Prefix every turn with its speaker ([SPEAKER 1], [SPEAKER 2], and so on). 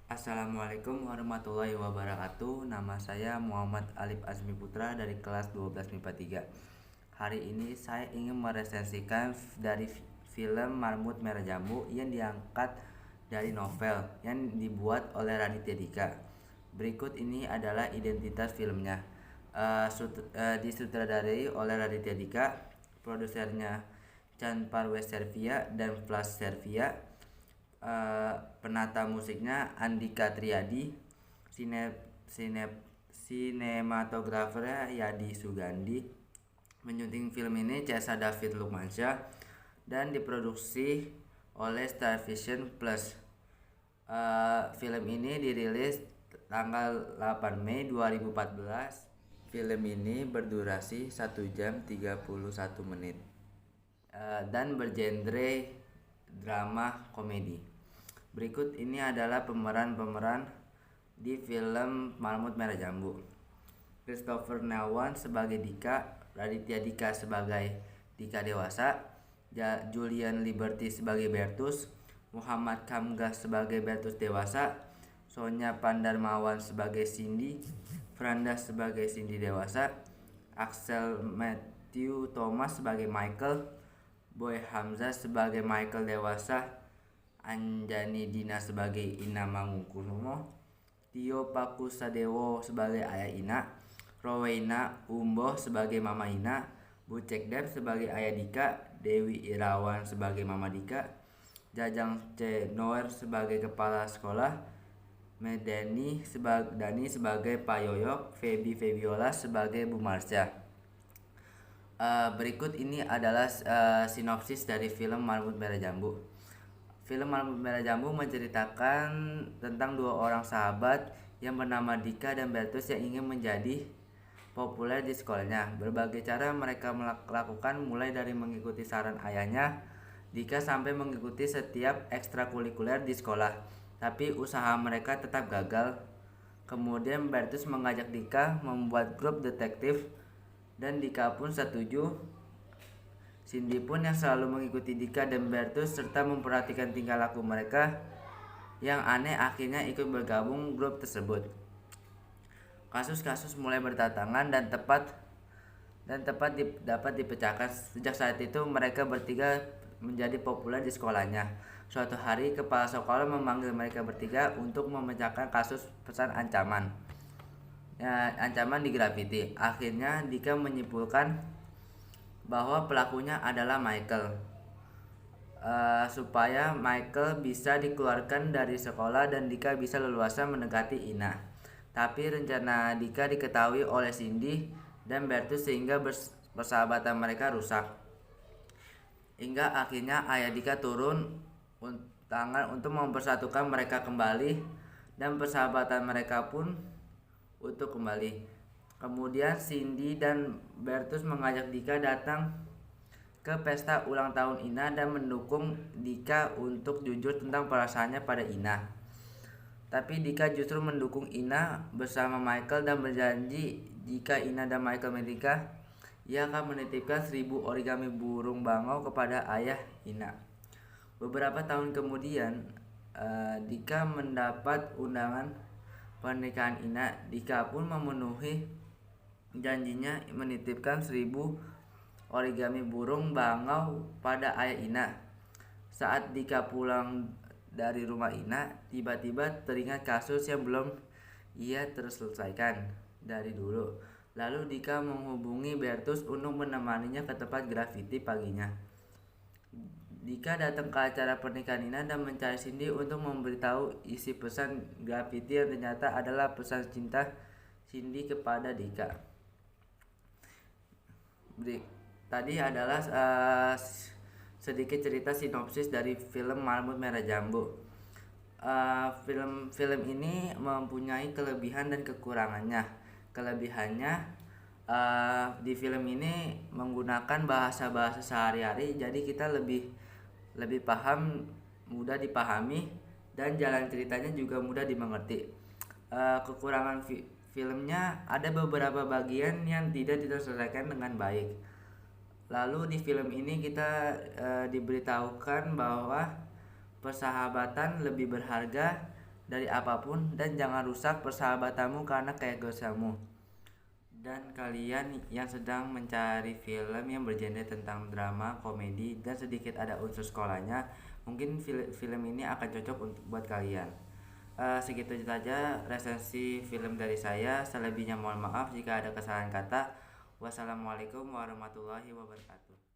[SPEAKER 1] Assalamualaikum warahmatullahi wabarakatuh. Nama saya Muhammad Alif Azmi Putra dari kelas 12 MIPA 3. Hari ini saya ingin meresensikan dari film Marmut Merah Jambu yang diangkat dari novel yang dibuat oleh Raditya Dika. Berikut ini adalah identitas filmnya. Disutradarai oleh Raditya Dika, produsernya Chan Parves Servia dan Flash Servia. Penata musiknya Andika Triadi, sine, sine, sinematografernya Yadi Sugandi. Menyunting film ini Cesa David Lukmansyah dan diproduksi oleh Starvision Plus. Film ini dirilis tanggal 8 Mei 2014. Film ini berdurasi 1 jam 31 menit dan bergenre drama komedi. Berikut ini adalah pemeran-pemeran di film Marmut Merah Jambu. Christopher Nolan sebagai Dika, Raditya Dika sebagai Dika dewasa, Julian Liberty sebagai Bertus, Muhammad Kamgah sebagai Bertus dewasa, Sonya Pandarmawan sebagai Cindy, Franda sebagai Cindy dewasa, Axel Matthew Thomas sebagai Michael, Boy Hamzah sebagai Michael dewasa, Anjani Dina sebagai Ina Mangunkusumo, Tio Pakusadewo sebagai Ayah Ina, Rowena Umboh sebagai Mama Ina, Bucek Dep sebagai Ayah Dika, Dewi Irawan sebagai Mama Dika, Jajang C. Noer sebagai Kepala Sekolah, Medani sebagai Pak Yoyok, Febiola sebagai Bu Marsha. Berikut ini adalah sinopsis dari film Marmut Merah Jambu. Film Marmut Merah Jambu menceritakan tentang dua orang sahabat yang bernama Dika dan Bertus yang ingin menjadi populer di sekolahnya. Berbagai cara mereka melakukan, mulai dari mengikuti saran ayahnya Dika sampai mengikuti setiap ekstrakurikuler di sekolah. Tapi usaha mereka tetap gagal. Kemudian Bertus mengajak Dika membuat grup detektif dan Dika pun setuju. Cindy pun yang selalu mengikuti Dika dan Bertus serta memperhatikan tingkah laku mereka yang aneh akhirnya ikut bergabung grup tersebut. Kasus-kasus mulai berdatangan dan dapat dipecahkan. Sejak saat itu mereka bertiga menjadi populer di sekolahnya. Suatu hari kepala sekolah memanggil mereka bertiga untuk memecahkan kasus pesan ancaman. Ancaman di grafiti. Akhirnya Dika menyimpulkan bahwa pelakunya adalah Michael. Supaya Michael bisa dikeluarkan dari sekolah dan Dika bisa leluasa mendekati Ina. Tapi rencana Dika diketahui oleh Cindy dan Bertus sehingga persahabatan mereka rusak. Hingga akhirnya ayah Dika turun tangan untuk mempersatukan mereka kembali dan persahabatan mereka pun utuh kembali. Kemudian Cindy dan Bertus mengajak Dika datang ke pesta ulang tahun Ina dan mendukung Dika untuk jujur tentang perasaannya pada Ina. Tapi Dika justru mendukung Ina bersama Michael dan berjanji jika Ina dan Michael menikah, ia akan menitipkan 1000 origami burung bangau kepada ayah Ina. Beberapa tahun kemudian, Dika mendapat undangan pernikahan Ina. Dika pun memenuhi janjinya menitipkan 1000 origami burung bangau pada ayah Ina. Saat Dika pulang dari rumah Ina, tiba-tiba teringat kasus yang belum ia terselesaikan dari dulu. Lalu Dika menghubungi Bertus untuk menemaninya ke tempat grafiti paginya. Dika datang ke acara pernikahan Ina dan mencari Cindy untuk memberitahu isi pesan grafiti yang ternyata adalah pesan cinta Cindy kepada Dika. Tadi adalah sedikit cerita sinopsis dari film Marmut Merah Jambu. Film ini mempunyai kelebihan dan kekurangannya. Kelebihannya, di film ini menggunakan bahasa-bahasa sehari-hari, jadi kita lebih paham, mudah dipahami, dan jalan ceritanya juga mudah dimengerti. Kekurangan filmnya ada beberapa bagian yang tidak diselesaikan dengan baik. Lalu di film ini kita diberitahukan bahwa persahabatan lebih berharga dari apapun dan jangan rusak persahabatanmu karena keegoisanmu. Dan kalian yang sedang mencari film yang bergenre tentang drama, komedi, dan sedikit ada unsur sekolahnya, mungkin film ini akan cocok untuk buat kalian. Segitu saja resensi film dari saya. Selebihnya mohon maaf jika ada kesalahan kata. Wassalamualaikum warahmatullahi wabarakatuh.